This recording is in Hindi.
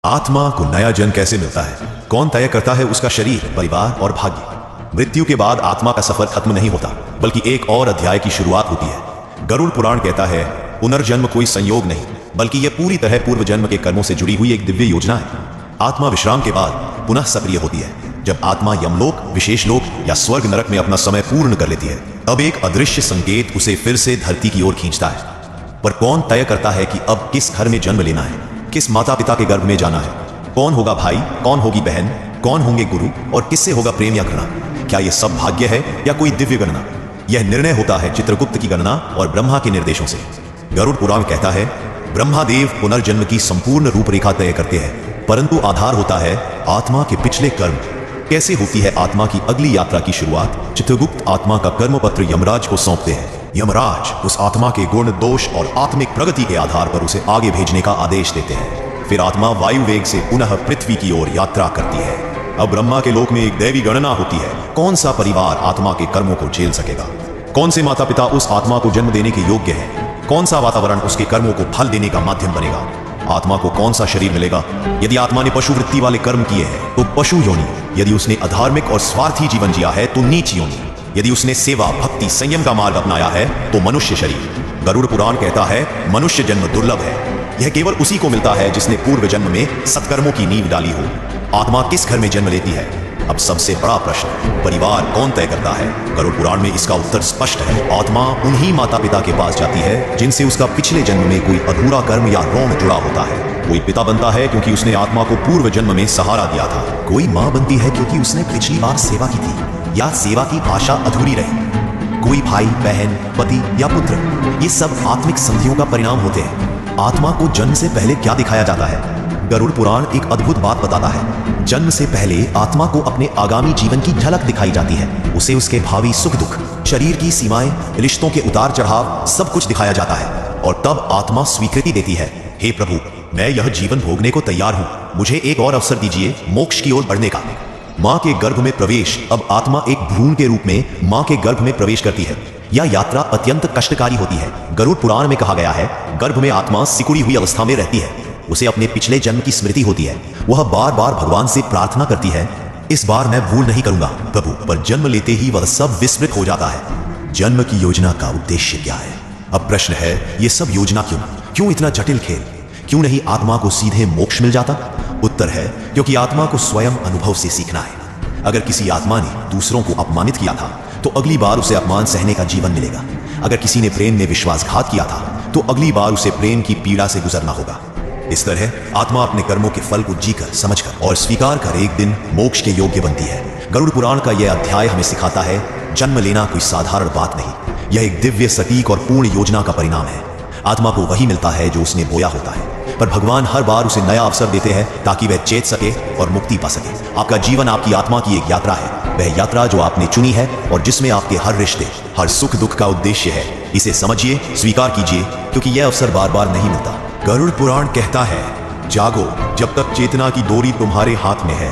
आत्मा को नया जन्म कैसे मिलता है? कौन तय करता है उसका शरीर, परिवार और भाग्य? मृत्यु के बाद आत्मा का सफर खत्म नहीं होता, बल्कि एक और अध्याय की शुरुआत होती है। गरुड़ पुराण कहता है, पुनर्जन्म कोई संयोग नहीं, बल्कि यह पूरी तरह पूर्व जन्म के कर्मों से जुड़ी हुई एक दिव्य योजना है। आत्मा विश्राम के बाद पुनः सक्रिय होती है। जब आत्मा यमलोक, विशेष लोक या स्वर्ग नरक में अपना समय पूर्ण कर लेती है, तब एक अदृश्य संकेत उसे फिर से धरती की ओर खींचता है। पर कौन तय करता है कि अब किस घर में जन्म लेना है, किस माता पिता के गर्भ में जाना है? कौन होगा भाई, कौन होगी बहन, कौन होंगे गुरु और किससे होगा प्रेम या घृणा? क्या यह सब भाग्य है या कोई दिव्य गणना? यह निर्णय होता है चित्रगुप्त की गणना और ब्रह्मा के निर्देशों से। गरुड़ पुराण कहता है, ब्रह्मादेव पुनर्जन्म की संपूर्ण रूपरेखा तय करते हैं, परंतु आधार होता है आत्मा के पिछले कर्म। कैसे होती है आत्मा की अगली यात्रा की शुरुआत? चित्रगुप्त आत्मा का कर्मपत्र यमराज को सौंपते हैं। यमराज उस आत्मा के गुण, दोष और आत्मिक प्रगति के आधार पर उसे आगे भेजने का आदेश देते हैं। फिर आत्मा वायु वेग से पुनः पृथ्वी की ओर यात्रा करती है। अब ब्रह्मा के लोक में एक दैवी गणना होती है। कौन सा परिवार आत्मा के कर्मों को झेल सकेगा? कौन से माता पिता उस आत्मा को जन्म देने के योग्य है? कौन सा वातावरण उसके कर्मों को फल देने का माध्यम बनेगा? आत्मा को कौन सा शरीर मिलेगा? यदि आत्मा ने पशु वृत्ति वाले कर्म किए हैं तो पशु योनि, यदि उसने अधार्मिक और स्वार्थी जीवन जिया है तो नीच योनि, यदि उसने सेवा, भक्ति, संयम का मार्ग अपनाया है तो मनुष्य शरीर। गरुड़ पुराण कहता है, मनुष्य जन्म दुर्लभ है। यह केवल उसी को मिलता है जिसने पूर्व जन्म में सत्कर्मों की नींव डाली हो। आत्मा किस घर में जन्म लेती है? अब सबसे बड़ा प्रश्न, परिवार कौन तय करता है? गरुड़ पुराण में इसका उत्तर स्पष्ट है। आत्मा उन्हीं माता पिता के पास जाती है जिनसे उसका पिछले जन्म में कोई अधूरा कर्म या ऋण जुड़ा होता है। कोई पिता बनता है क्योंकि उसने आत्मा को पूर्व जन्म में सहारा दिया था। कोई माँ बनती है क्योंकि उसने पिछली बार सेवा की थी या सेवा की आशा अधूरी रही। कोई भाई, बहन, पति या पुत्र, ये सब आत्मिक संधियों का परिणाम होते हैं। आत्मा को जन्म से पहले क्या दिखाया जाता है? गरुड़ पुराण एक अद्भुत बात बताता है। जन्म से पहले आत्मा को अपने आगामी जीवन की झलक दिखाई जाती है। उसे उसके भावी सुख दुख, शरीर की सीमाएं, रिश्तों के उतार चढ़ाव, सब कुछ दिखाया जाता है। और तब आत्मा स्वीकृति देती है, हे प्रभु, मैं यह जीवन भोगने को तैयार हूँ, मुझे एक और अवसर दीजिए मोक्ष की ओर बढ़ने का। माँ के गर्भ में प्रवेश। अब आत्मा एक भ्रूण के रूप में माँ के गर्भ में प्रवेश करती है। यह यात्रा अत्यंत कष्टकारी होती है। गरुड़ पुराण में कहा गया है, गर्भ में आत्मा सिकुड़ी हुई अवस्था में रहती है। उसे अपने पिछले जन्म की स्मृति होती है। वह बार बार भगवान से प्रार्थना करती है, इस बार मैं भूल नहीं करूंगा प्रभु। पर जन्म लेते ही वह सब विस्मृत हो जाता है। जन्म की योजना का उद्देश्य क्या है? अब प्रश्न है, ये सब योजना क्यों इतना जटिल खेल? क्यों नहीं आत्मा को सीधे मोक्ष मिल जाता? उत्तर है, क्योंकि आत्मा को स्वयं अनुभव से सीखना है। अगर किसी आत्मा ने दूसरों को अपमानित किया था तो अगली बार उसे अपमान सहने का जीवन मिलेगा। अगर किसी ने प्रेम में विश्वासघात किया था तो अगली बार उसे प्रेम की पीड़ा से गुजरना होगा। इस तरह आत्मा अपने कर्मों के फल को जीकर, समझकर और स्वीकार कर एक दिन मोक्ष के योग्य बनती है। गरुड़ पुराण का यह अध्याय हमें सिखाता है, जन्म लेना कोई साधारण बात नहीं, यह एक दिव्य, सटीक और पूर्ण योजना का परिणाम है। आत्मा को वही मिलता है जो उसने बोया होता है, पर भगवान हर बार उसे नया अवसर देते हैं ताकि वह चेत सके और मुक्ति पा सके। आपका जीवन आपकी आत्मा की एक यात्रा है, वह यात्रा जो आपने चुनी है और जिसमें आपके हर रिश्ते, हर सुख दुख का उद्देश्य है। इसे समझिए, स्वीकार कीजिए, क्योंकि यह अवसर बार बार नहीं मिलता। गरुड़ पुराण कहता है, जागो, जब तक चेतना की डोरी तुम्हारे हाथ में है।